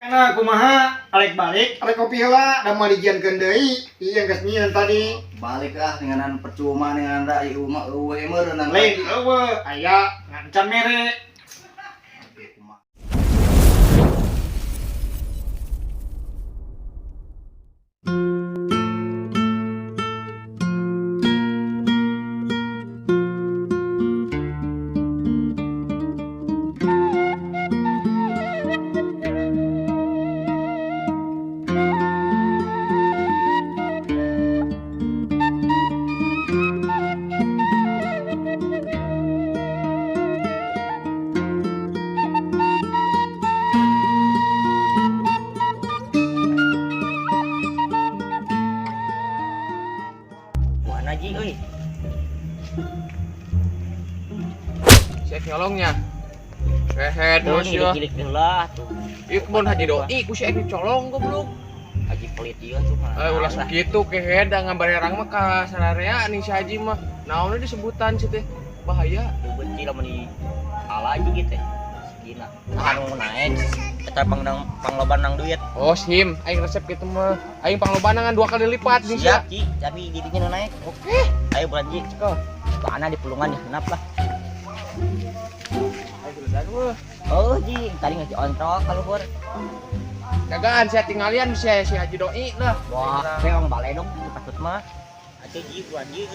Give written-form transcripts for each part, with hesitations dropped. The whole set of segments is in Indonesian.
Karena kumaha alek balik alek kopi heula da malijiankeun deui ieu geus nyieun tadi Balik ah dengan percuma dengan da ieu mah eueuh meureun lain eueuh aya ngancan mere. Mana Ji euy? Cek nyolongnya. Hehe, Tuh terus nih ya. dikilik heula tuh. Ieu kebon Haji Doi ku si Edi colong goblok. Haji pelit ieu cuma. Ulah kitu kehe da ngabarerang mah ka sararea nih si Haji mah. Naon disebutan si teh? Bahaya. Tuh benci lamun di ala aja gitu. Segina. Anu naik eta pangloban nang duit. Oh, sim, aing resep kitu mah. Aing panglobanangan 2 kali lipat nih Siap Ji, tapi didinya nu naik. Oke. Ayo bulan Ji, ceko. Bana di pulungan ya, kenapa lah. Aing geuleudan weuh. Oh Ji, tadi ngasih ontrok kalau bor. Dagaan saya tinggalian si Haji Doi lah. Wah, reong balai dong, patut mah. Atuh Ji, bulan Ji.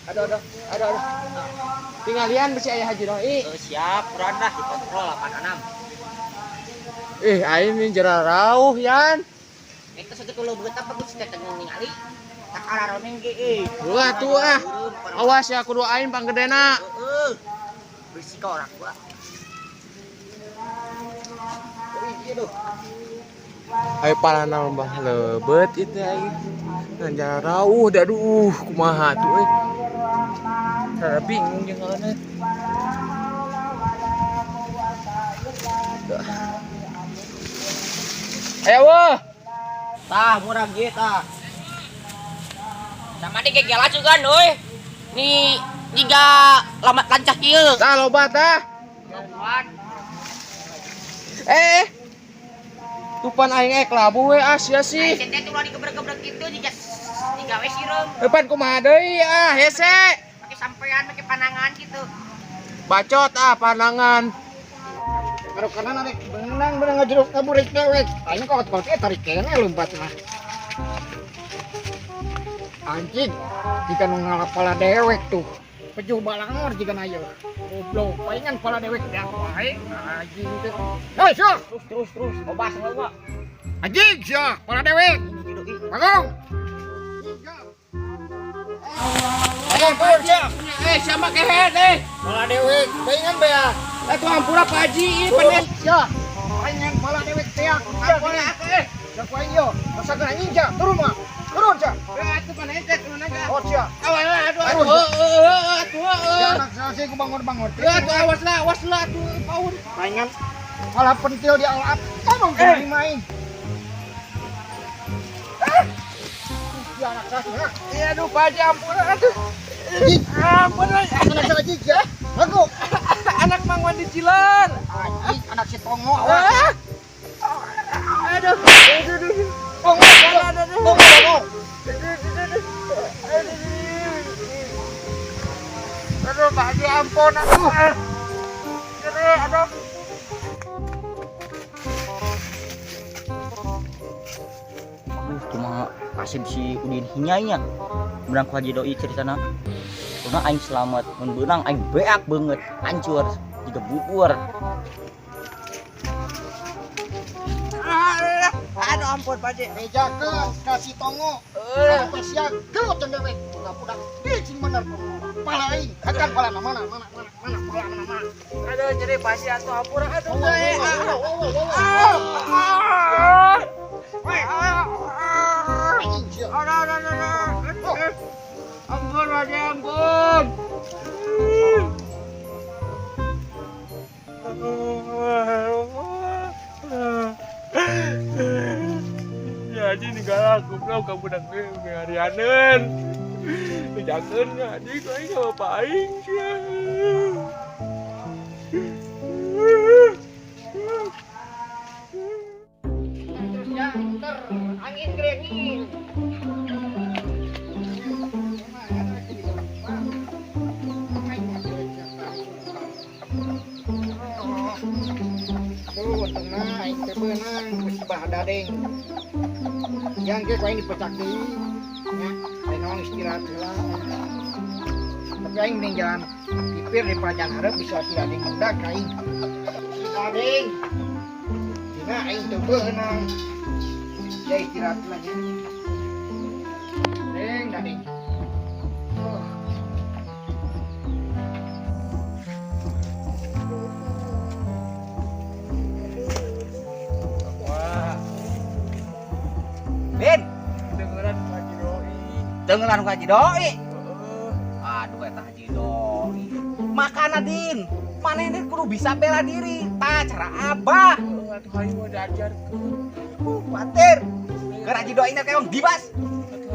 Aduh. Tinggalian si aya Haji Doi. Siap, kurang dah dikontrol 86. Aing min jera rauh yan. Eta satu kalau beut apa geus teh ningali. Tak araroneng ge Ulah tuh ah. Awas ya kudu aing panggedena. Heeh. Bersih ka orang gua. Ayo pala nambah lebet itu aing. Ngan rauh da duh kumaha tuh euy. Saya bingung jeung ngaranna. Ayo weuh. Tah murah ge tah. Sama di gegela juga euy. Ni jiga lamat lancah kieu. Tah loba tah. Tupan aing labu we Asia sih. Teh tuh digebrek-gebrek kitu jiga we sireum. Depan kumaha deui ah hese. Make sampean make panangan gitu. Bacot ah panangan. Karo kanan arek benang ngajeruk kaburik dewek aing kot-kot tarik kene lompat mah anjing jika nu ngalapala dewek tuh peju balangor jika na ieu goblok palingan pala dewek teh wae anjing teh hei sia Terus obas heula. anjing sia pala dewek bagong bagong pur sia Siapa kehe pala dewek palingan bea Itu hampura Pak Haji, penes. ya palingan pala dewek teh aku ya ku aing yo masa kena ninja turun mah turun sia Itu panen teh turun aja. oh sia Aduh. ya anak saya ku bangun Aduh, awas lah tuh paun. palingan malah pentil di alap tolong main ya anak saya Iya aduh Pak Haji hampura aduh. ampun anak saya jig ya aku Anak Mang Wandi Cilar. anjing anak si tongo Aduh. tongo Aduh Pak Haji ampun aduh. Aduh. Cuma kasih si Udin hinyainya. Beurang ku Haji Doi ceritana. Kuna aing selamat, mun beunang aing beak banget, hancur, jiga bubur. Aduh ampun Pak Haji. jaga kasih tongo sampai siang gelap dan dewek budak cing bener pala aing akan pala mana Aduh jadi Pak Haji atuh hampura aduh. Ampun Pak Haji ampun. Ya Haji ninggal aku goblok ka budak ge ngarianeun. Bejakeun nya Haji ku aing apa aing sia. angin gerengin. Tuh, tenang, aing teh beunang geus bahagia deng. Yang ke aing dipecak deui. Nya, aing naon istirahat heula. Tapi aing mending jalan pipir di pelajaran hareup bisa si Ading mendak aing. Si Ading. Dina aing teu beunang. Ya istirahat heula nya. Deng, Ading. Oh. Ben, dengeran Haji Doi. dengeran ku Haji Doi. Aduh eta Haji Doi. Makana Din, manehna kudu bisa bela diri. Tah cara abah. Atuh hayu diajarkeun. Khawatir. Keur Haji Doi na keong dibas.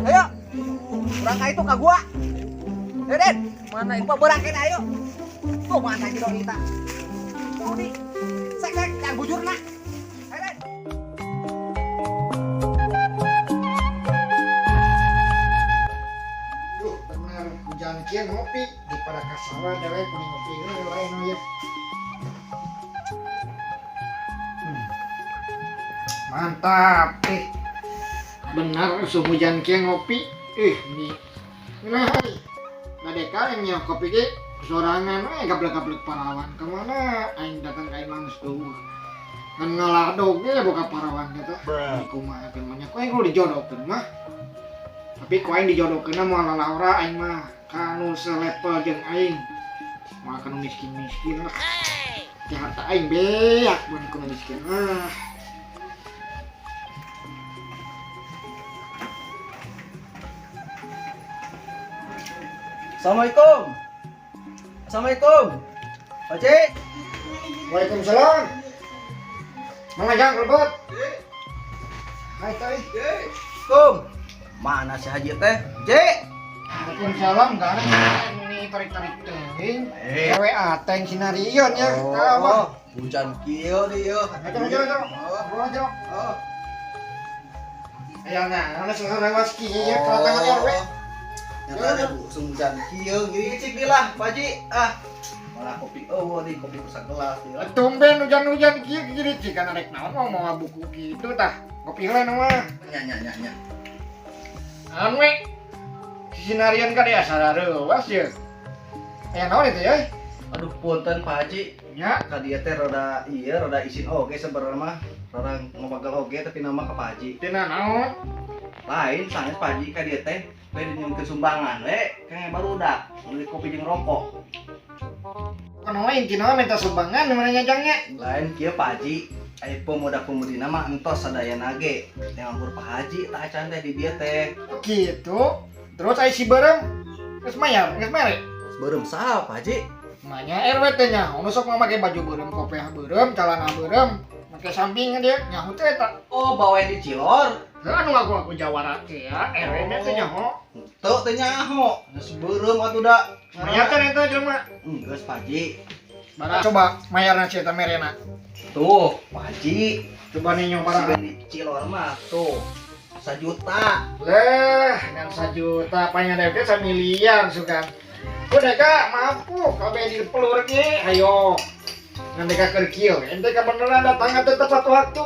Ayo. Urang ka itu ka gua. Ayo Den, Mana itu? coba berakeun ayo. Tuh mana Haji Doi ta. Tuh di. Sek yang bujurna. Ayo Den. Duh, bener hujan kieu ngopi di pada kasawa dewe kuning ngopi heula lain ya. Mantap, bener hujan kieu ngopi. Ini. Nah, ngadeka yang nyawa kopi ge sorangan we gablek-gablek parawan. Kemana aing datang ka imang tuh. Kan ngaladog ge boga parawan gitu. Kumaha teh mah nya ku aing kudu dijodohkeun mah. Tapi ku aing dijodohkeunna moal Laura aing mah kanu selevel jeung aing. Moal kanu miskin-miskin lah. Teh harta aing beak mun kanu miskin. Assalamualaikum. Assalamualaikum. Pak Cik. Waalaikumsalam. Mangajang kelebet. Hai teh. Kum. Mana si Haji teh? Cik. Waalaikumsalam, enggak ini tarik-tarik teuing. Eh. Gawe ateng sinarion ya. Tawa. Hujan kieu dieu. Ayo. Ayo nah, ana sekarang waski ya kelatangan RW. Nyata Bu, hujan kieu gini cik dilah, Pak Haji. Malah kopi eueuh di kopi rusak gelas dieu. Tumben hujan-hujan kieu gini cikan arek naon mau buku kitu tah. Kopi heula nu mah. Nya. Anu we. Si sinarion ka dia sarareuwas ye. Aya naon itu ya? Aduh punten Pak Haji. Nya, Ka dieu teh rada isin oge sebenarnya mah. Orang ngobagal oge tapi nama ka Pak Haji. tina naon? Lain sanes Pak Haji ka dieu teh we dinyeun kesumbangan we kenge barudak beli kopi jeung rokok. Kana we tina minta sumbangan mana nyajangnya? Lain kieu Pak Haji, aya pemuda-pemudina mah entos sadayana ge. Ngampur Pak Haji tah acan teh di dieu teh. Gitu. Terus aya si Berem. Geus mayar, geus mere. Beureum saha Pak Haji? Nanya RW teh nya, nu sok make baju Berem, kopiah Berem, celana Berem, make samping dia nyaho teh eta. Oh, bawa di Cilor. Heuh anu ngaku Jawara teh ya, RW teh nyaho. Teu teh nyaho. Geus beureum atuh da. Mayarkan eta jelema. Geus Pak Haji. Bara coba mayarna si eta merena. Tuh, Pak Haji. Coba nih nyong Si barang. di Cilor mah tuh 1 juta. Leh, ngan 1 juta apanya deh teh 1 miliar sukan. Udah Kak, mampu kabeh di pelur ge. Ayo. Ngan deka keur kieu, ente ka beneran datang teh tepat waktu.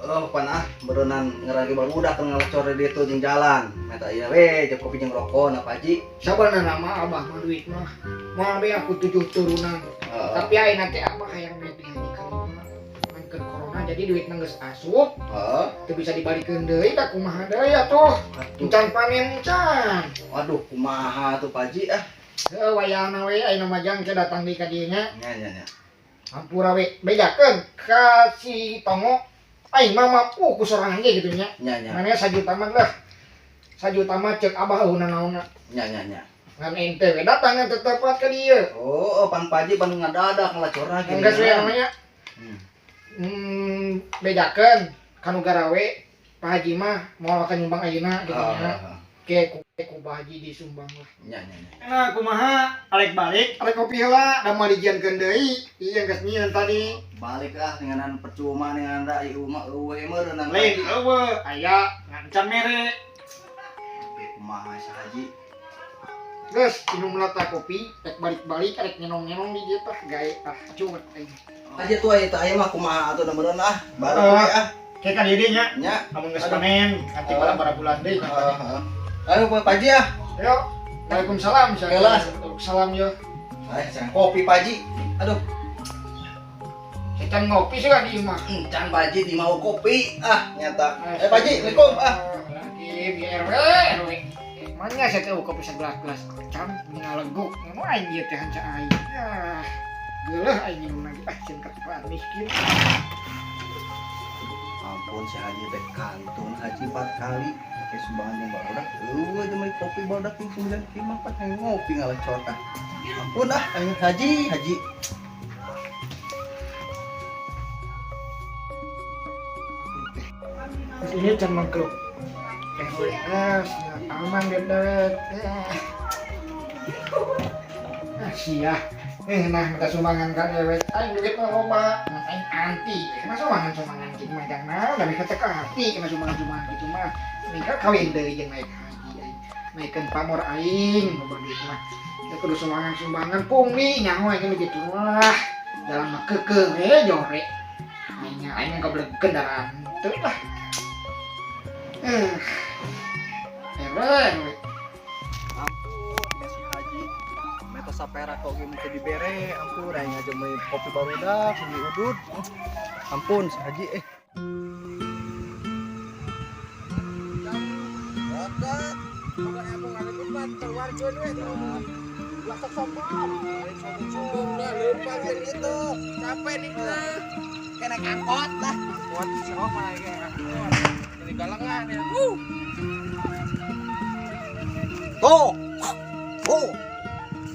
Oh, panah berenang ngeragi barudak teu ngalacor di ditu jeung jalan. Eta ieu we jeung kopi jeung rokok na Pak Haji. Sabarna mah abah mah duit mah. Moal be aku 7 turunan. Tapi ayeuna teh abah hayang duit di haji kalima. Kan keur corona jadi duitna geus asup, Heeh. teu bisa dibalikeun deui da kumaha deui atuh. Encan panen encan. Waduh, kumaha tuh Pak Haji ah. Heuh wayahna we ayeuna majang teh datang di ka dieu nya. Nya. Hampura we bedakeun ka si Tongo. Aing mah mampu ku sorangan ge gitu nya. Nya. Mane 1 juta mah lah. 1 juta mah ceuk abah euna naonna. Nya. Ngan ente we datang teh tepat ka dieu. Oh, Pan Pak Haji Bandung ngadadak ngalacor lagi. Enggak sesuai namanya. Bedakeun kanu garawe Pak Haji mah mau akan nyumbang ayeuna gitu nya. Ku Pak Haji disumbang lah. Nya. Nah, kumaha? Alek balik, alek kopi heula, da mau dijieunkeun deui. Ieu geus nyieun tadi. balik ah dengan percuma dengan anda ieu mah eueuh meureun Lain eueuh aya ngancan mere. kumaha si Haji. Geus minum lata kopi, rek balik-balik rek nyenong-nyenong di dieu tah gawe tah cuet aing. Aja tuh aya mah kumaha atuh meureun ah. Baru we ah. Kayak kan ieu nya, Nya. lamun geus panen, nanti bara bulan deui. Ayo Pak Haji ah. Yo, Waalaikumsalam. Kelas. Salam yo. Ayo sang kopi Pak Haji. Aduh, Kita ngopi sih kan di imah. can Pak Haji di mau kopi ah nyata. Pak Haji, Assalamualaikum ah. Lagi di RW. Mana saya tahu kopi segelas-gelas can ngaleguk. Mau aing ieu teh hanca aing. Ya. Geuleuh aing minum lagi cen kerjaan miskin. Ampun si Haji teh kantun Haji 4 kali. Pakai sumbangan yang barudak. Eueuh jeung kopi barudak jeung 9 kimah pat ngopi ngalecot ah. Ampun ah, Haji. Ini can mangkruk. SWS, aman dewek. Sia. Nah minta sumbangan ka dewek. Aing duit mah loba. Aing anti. Kena sumbangan kitu mah jangan. Da bisa teh hati kena sumbangan kitu mah. Mingka kawin deui jeung naik haji aing. Naikeun pamor aing loba duit mah. Ya kudu sumbangan pungli nyaho aing kitu lah. Dalam mah keukeuh we jore. Aing goblok kendaraan. Teu lah. Ampun ya si Haji. Meta sapera kau ge mungkin dibere. Ampun aing aja meuli kopi barudak di udud. Ampun si Haji Capek nih kena angkot lah. Buat serok malah kayak jadi galangan ya. Tuh.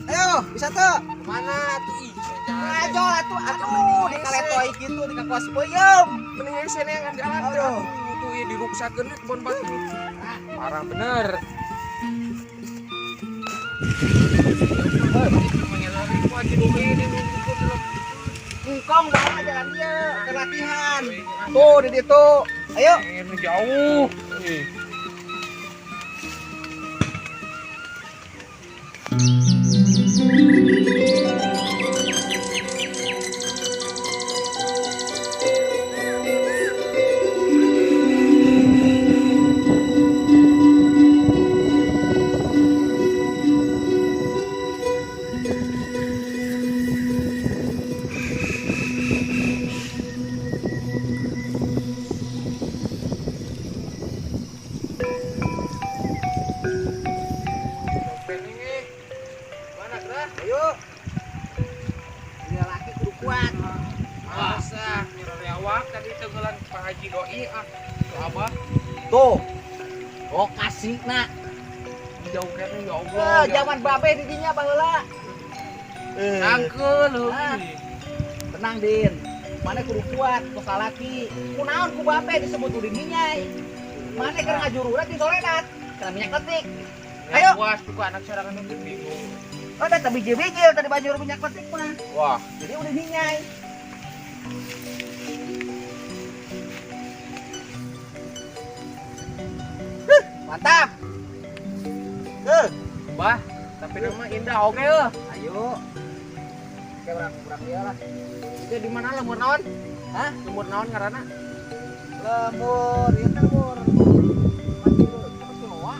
Ayo, bisa tuh. Mana tuh ih? Ajo lah tuh. Aduh, dikaletoi gitu di kakuas peuyeum. Mending sini yang jalan tuh. Tuh ya diruksakeun we kebon batu. Parah bener. Engkong bawa jalan dia ke latihan. Tuh di situ. Ayo. Ini jauh. Ayo. Dia laki kudu kuat. Masa nyerewak tadi tenggelan Pak Haji doi ah. Tuh Abah Tuh. Oh, kasih nak. jauh kan ya Allah. Zaman babe di dinya baheula. Angkel Ah. Tenang Din. Mana kudu kuat, kok salaki. Kunaon ku babe disebut udah minyai. Mana keur ngajurura di soledat. Kena minyak letik. Ayo. Puas tuh anak sorangan itu bingung. Oh, tadi biji-biji tadi bajur minyak letik mah. Wah, Jadi udah minyai. Mantap. Bah, tapi nama indah oke eueuh. Ayo. Oke, berang dia lah. Itu di mana lemur naon? Hah? Lemur naon ngaranna? Lemur, ya kan lemur. Kiloa.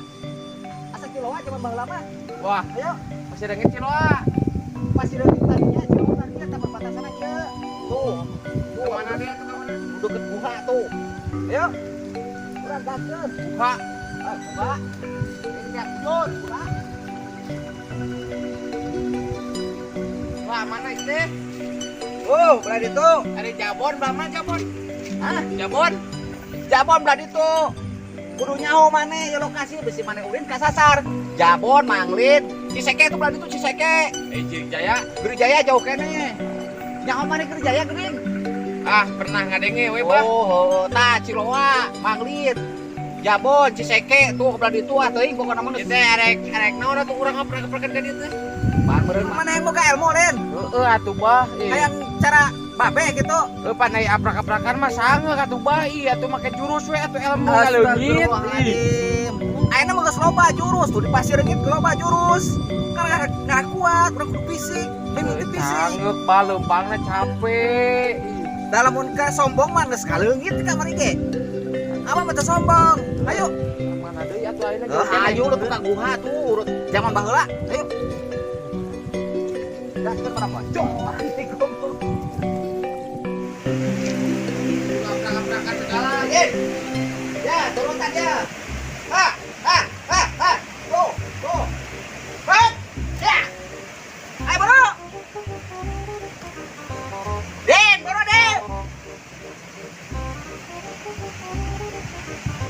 Asa kiloa cuma baheula mah. Wah, Ayo, masih ada ngeciloa. masih ada tadinya, ciloa tadinya tak perbatasan aja. Tuh. Tuh, Mana dia tuh mana? udah ke guha tuh. Ayo. Kurang gakeun. Pak, Ah, guha. Ini lihat jod, guha. wah mana itu? Oh, belah itu. Ada Jabon, belah mana Jabon? Hah? Jabon? Jabon belah itu. Kudu nyaho maneh ya lokasi besi maneh ulin kasasar. Jabon, Manglit, Ciseke itu belah itu Ciseke. Jaya. Gerijaya jauh kene. Nyaho maneh Gerijaya geuning. Ah, pernah ngadenge we, Bah. Oh, tah Ciloa, Manglit. Jabon, Ciseke tuh belah itu teuing pokona mah. Itu arek naon atuh urang ngaprak-prakan ka ditu? Pan meureun mana yang boga ilmu len? Heeh atuh, Bah. Hayang cara babe gitu. Pandai aprak-aprakan mah sange atuh bayi atuh make jurus we atuh ilmu ngaleungit. Astagfirullahaladzim. Ayeuna mah geus loba jurus tuh di pasir gitu loba jurus. Karena nggak kuat, kurang kudu fisik, mimiti fisik. Sange baleumpangna capek. Dalam mun ka sombong mah geus kaleungit di kamar ge. Abah mah teu sombong. Ayo. Mana deui atuh ayeuna Ayo lu tukang guha tuh urut zaman baheula. Ayo. Dah kita para pocong. Aprak-aprakan segala. Ya, turun saja. Tuh, tuh. Hah? Ya. Ayo, bro. Den, bro, Den.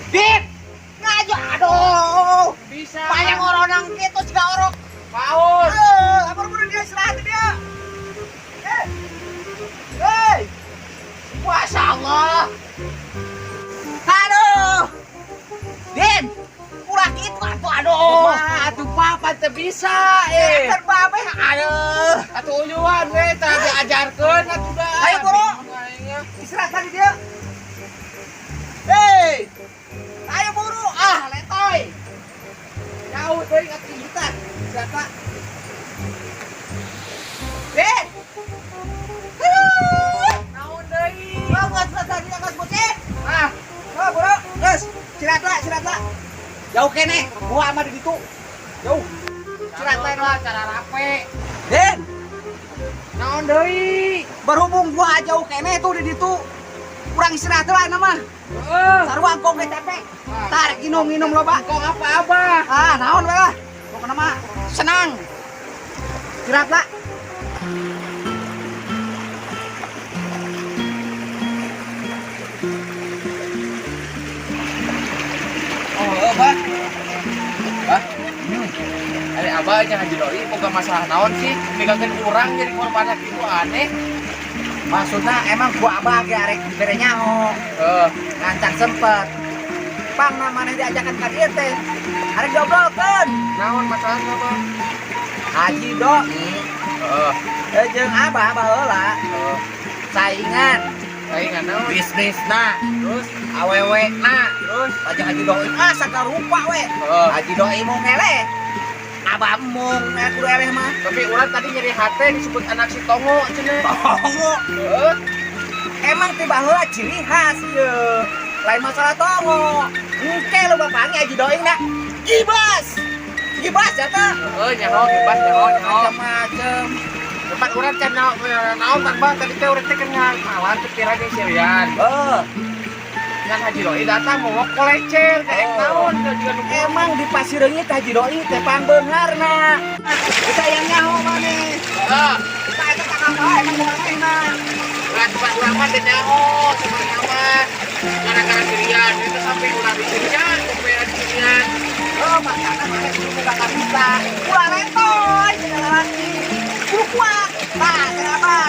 Den. Ngaju, aduh. bisa. Banyak orang gitu juga orang. Paus. Apa bro dia istirahat dia. Hei. Masya Allah. Aduh. Den. Kurang gitu aduh. Atuh papa teu bisa Terbabe aduh. Atuh uyuan we tah diajarkeun atuh da. Ayo, bro. Istirahat tadi dia. Hei. Ayo buru. Letoy. Jauh teuing atuh kita. Siapa? Den. Naon deui? Bagus tadi angkat bocet. Bro. Geus, istirahat lah. Jauh kene, gua ama di ditu. Jauh. Istirahat lah cara rape. Den. Naon deui? Berhubung gua jauh kene tuh di ditu. Kurang istirahat lah nama. Heeh. Sarua engkong ge capek. Tarik minum loba. Kok apa-apa? Naon we lah. Pokona mah senang. Istirahat lah. Oh, Abah. Bah. Ari Abah nya Haji Doi boga masalah naon sih? Ninggalkeun urang jadi korban kitu aneh. Maksudnya emang gua abah ge arek dibere nyaho. Ngancang sempet. Pang namanya diajakan ka dieu teh. Arek diobrolkeun. Naon masalahnya, Bang? Haji Doi. Jeung abah baheula. Saingan Naon? bisnisna, Terus awewena, terus aja Haji Doi sakarupa we. Haji Doi mau ngeleh. Abah mung kudu eleh mah. tapi urang tadi nyeri hate disebut anak si Tongo cenah. Tongo. Emang ti baheula ciri khas ye. Lain masalah tongo. Engke lu bapangi Haji Doi na. Gibas. Gibas eta. Nyaho bebas nyaho. Macam-macam. Tempat urang can naon tan Bang tadi teh urang teh kan ngawan teh kira ge serian. Kan Haji Doi datang mau kolecer kayak naon teh juga nu Emang di Pasireungit Haji Doi teh pangbeungarna. Kita yang nyaho maneh. Kita eta tangapa emang bukanna. tempat urang mah teh nyaho sebenarnya mah gara-gara serian itu sampai urang di serian sampai di serian. Makanya maneh kudu boga bisa. Ulah letoy jeung lalaki. Kudu kuat. Kenapa?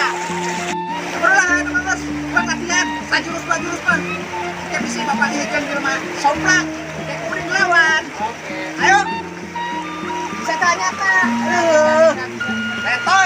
Ulah terus buat latihan. Sajurus dua jurus mah. Kita bisa bapak jeung jelema somplak. Kayak kuring lawan. Oke. Ayo. Bisa tanya ta. Letoy.